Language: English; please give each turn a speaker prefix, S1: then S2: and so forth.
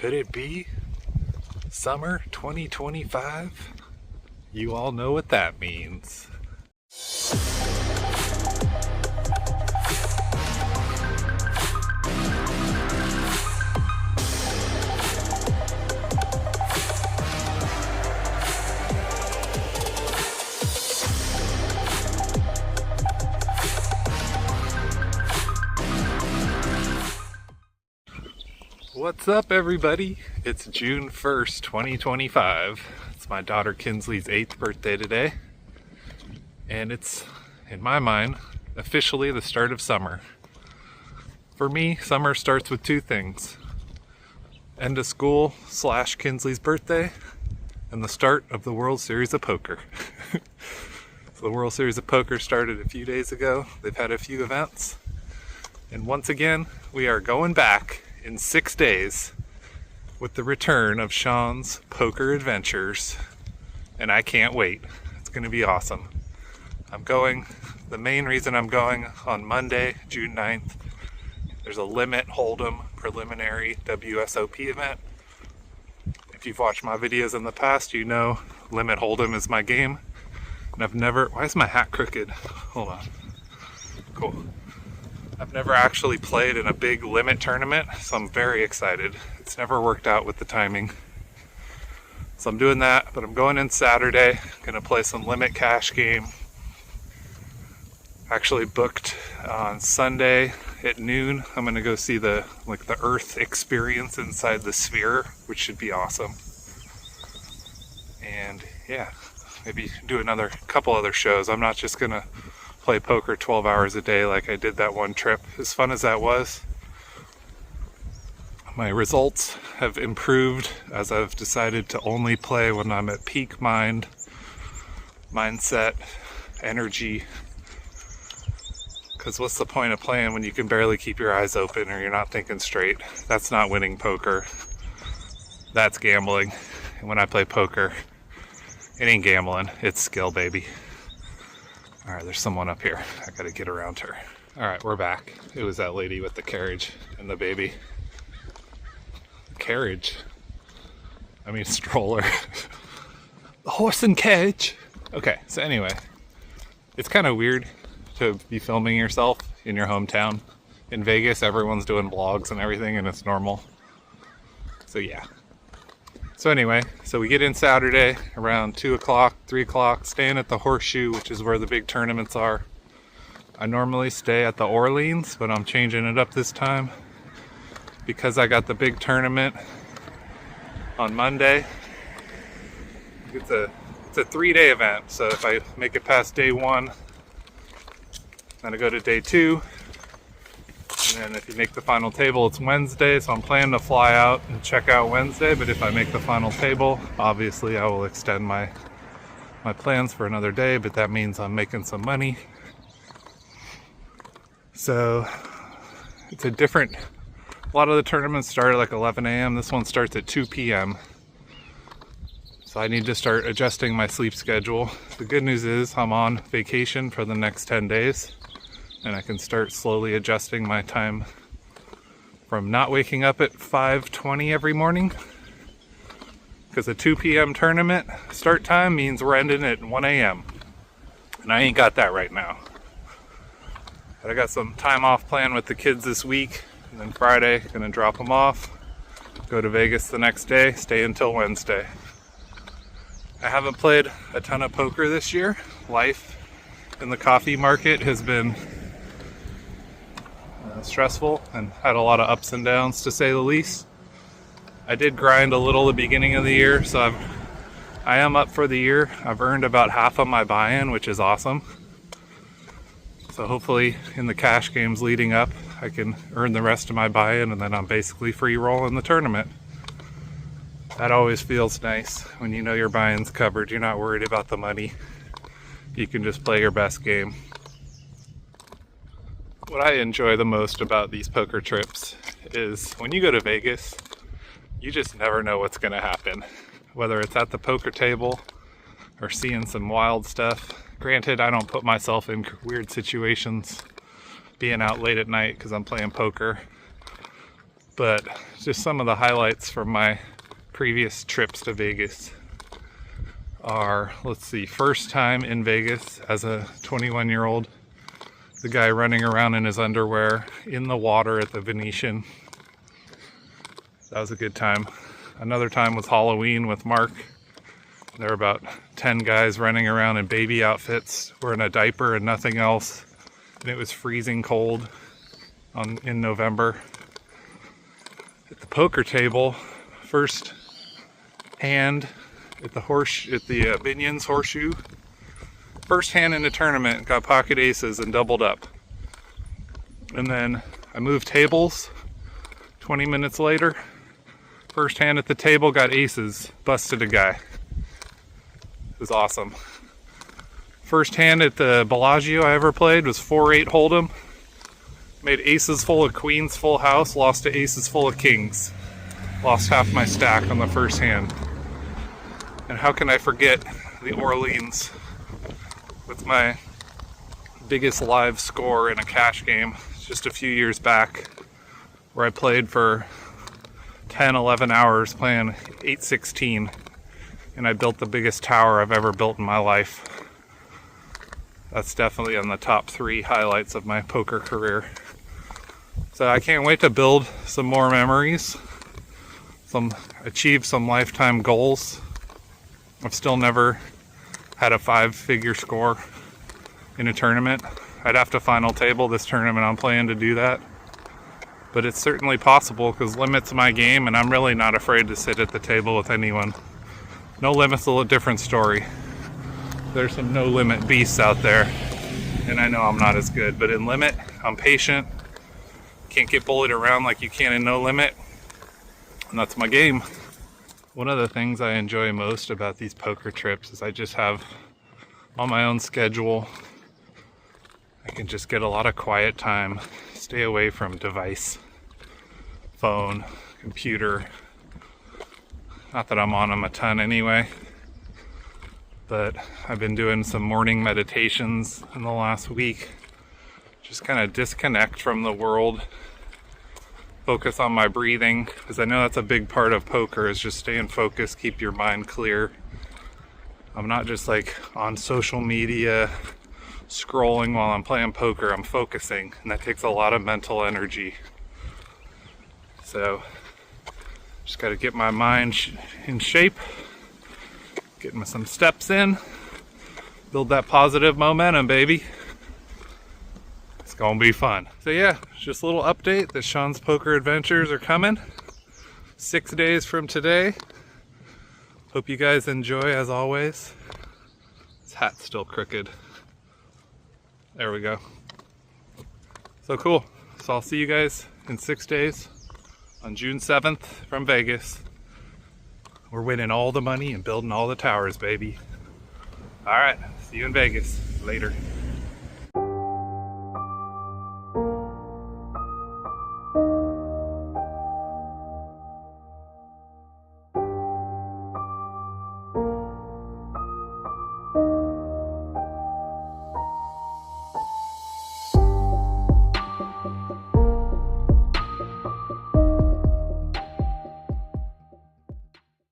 S1: Could it be summer 2025? You all know what that means. What's up, everybody? It's June 1st, 2025. It's my daughter Kinsley's 8th birthday today. And it's, in my mind, officially the start of summer. For me, summer starts with two things. End of school / Kinsley's birthday, and the start of the World Series of Poker. So the World Series of Poker started a few days ago. They've had a few events. And once again, we are going back in 6 days with the return of Shaun's poker adventures, and I can't wait. It's going to be awesome. The main reason I'm going on Monday, June 9th, there's a Limit Hold'em preliminary WSOP event. If you've watched my videos in the past, you know Limit Hold'em is my game, and why is my hat crooked? Hold on. Cool. I've never actually played in a big limit tournament, so I'm very excited. It's never worked out with the timing. So I'm doing that, but I'm going in Saturday, gonna play some limit cash game. Actually booked on Sunday at noon. I'm gonna go see the Earth experience inside the sphere, which should be awesome. And yeah, maybe do another couple other shows. I'm not just gonna play poker 12 hours a day like I did that one trip. As fun as that was, my results have improved as I've decided to only play when I'm at peak mindset, energy. Because what's the point of playing when you can barely keep your eyes open or you're not thinking straight? That's not winning poker. That's gambling. And when I play poker, it ain't gambling, it's skill, baby. All right, there's someone up here. I gotta get around her. All right, we're back. It was that lady with the carriage and the baby. Carriage? I mean stroller. The horse and carriage. Okay, so anyway, it's kind of weird to be filming yourself in your hometown. In Vegas, everyone's doing vlogs and everything, and it's normal. So yeah. So anyway, so we get in Saturday around 2 o'clock, 3 o'clock, staying at the Horseshoe, which is where the big tournaments are. I normally stay at the Orleans, but I'm changing it up this time because I got the big tournament on Monday. It's a 3-day event, so if I make it past day 1, then I go to day 2. And then if you make the final table, it's Wednesday, so I'm planning to fly out and check out Wednesday, but if I make the final table, obviously I will extend my plans for another day, but that means I'm making some money. So it's a lot of the tournaments start at like 11 a.m. This one starts at 2 p.m. So I need to start adjusting my sleep schedule. The good news is I'm on vacation for the next 10 days. And I can start slowly adjusting my time from not waking up at 5:20 every morning. Because a 2 p.m. tournament start time means we're ending at 1 a.m. And I ain't got that right now. But I got some time off planned with the kids this week. And then Friday, gonna drop them off. Go to Vegas the next day, stay until Wednesday. I haven't played a ton of poker this year. Life in the coffee market has been stressful and had a lot of ups and downs, to say the least. I did grind a little the beginning of the year, so I am up for the year. I've earned about half of my buy-in, which is awesome. So hopefully in the cash games leading up, I can earn the rest of my buy-in, and then I'm basically free rolling the tournament. That always feels nice when you know your buy-in's covered. You're not worried about the money. You can just play your best game. What I enjoy the most about these poker trips is when you go to Vegas, you just never know what's going to happen. Whether it's at the poker table or seeing some wild stuff. Granted, I don't put myself in weird situations being out late at night because I'm playing poker. But just some of the highlights from my previous trips to Vegas are, let's see, first time in Vegas as a 21-year-old. The guy running around in his underwear in the water at the Venetian. That was a good time. Another time was Halloween with Mark. There were about 10 guys running around in baby outfits, wearing a diaper and nothing else. And it was freezing cold in November. At the poker table, first hand at the Binion's Horseshoe. First hand in the tournament, got pocket aces and doubled up. And then I moved tables 20 minutes later. First hand at the table, got aces, busted a guy. It was awesome. First hand at the Bellagio I ever played was 4-8 Hold'em. Made aces full of queens, full house, lost to aces full of kings. Lost half my stack on the first hand. And how can I forget the Orleans with my biggest live score in a cash game just a few years back, where I played for 10, 11 hours playing 8-16, and I built the biggest tower I've ever built in my life. That's definitely on the top 3 highlights of my poker career. So I can't wait to build some more memories, achieve some lifetime goals. I've still never had a 5-figure score in a tournament. I'd have to final table this tournament I'm playing to do that. But it's certainly possible because limit's my game, and I'm really not afraid to sit at the table with anyone. No limit's a different story. There's some no limit beasts out there, and I know I'm not as good, but in limit, I'm patient. Can't get bullied around like you can in no limit, and that's my game. One of the things I enjoy most about these poker trips is I just have on my own schedule. I can just get a lot of quiet time, stay away from device, phone, computer. Not that I'm on them a ton anyway, but I've been doing some morning meditations in the last week. Just kind of disconnect from the world, focus on my breathing, because I know that's a big part of poker, is just staying focused, keep your mind clear. I'm not just like on social media scrolling while I'm playing poker. I'm focusing, and that takes a lot of mental energy. So just got to get my mind in shape, getting some steps in, build that positive momentum, baby. It's gonna be fun. So yeah, just a little update that Shaun's poker adventures are coming 6 days from today. Hope you guys enjoy as always. This hat's still crooked. There we go. So cool. So I'll see you guys in 6 days on June 7th from Vegas. We're winning all the money and building all the towers, baby. All right, see you in Vegas. Later.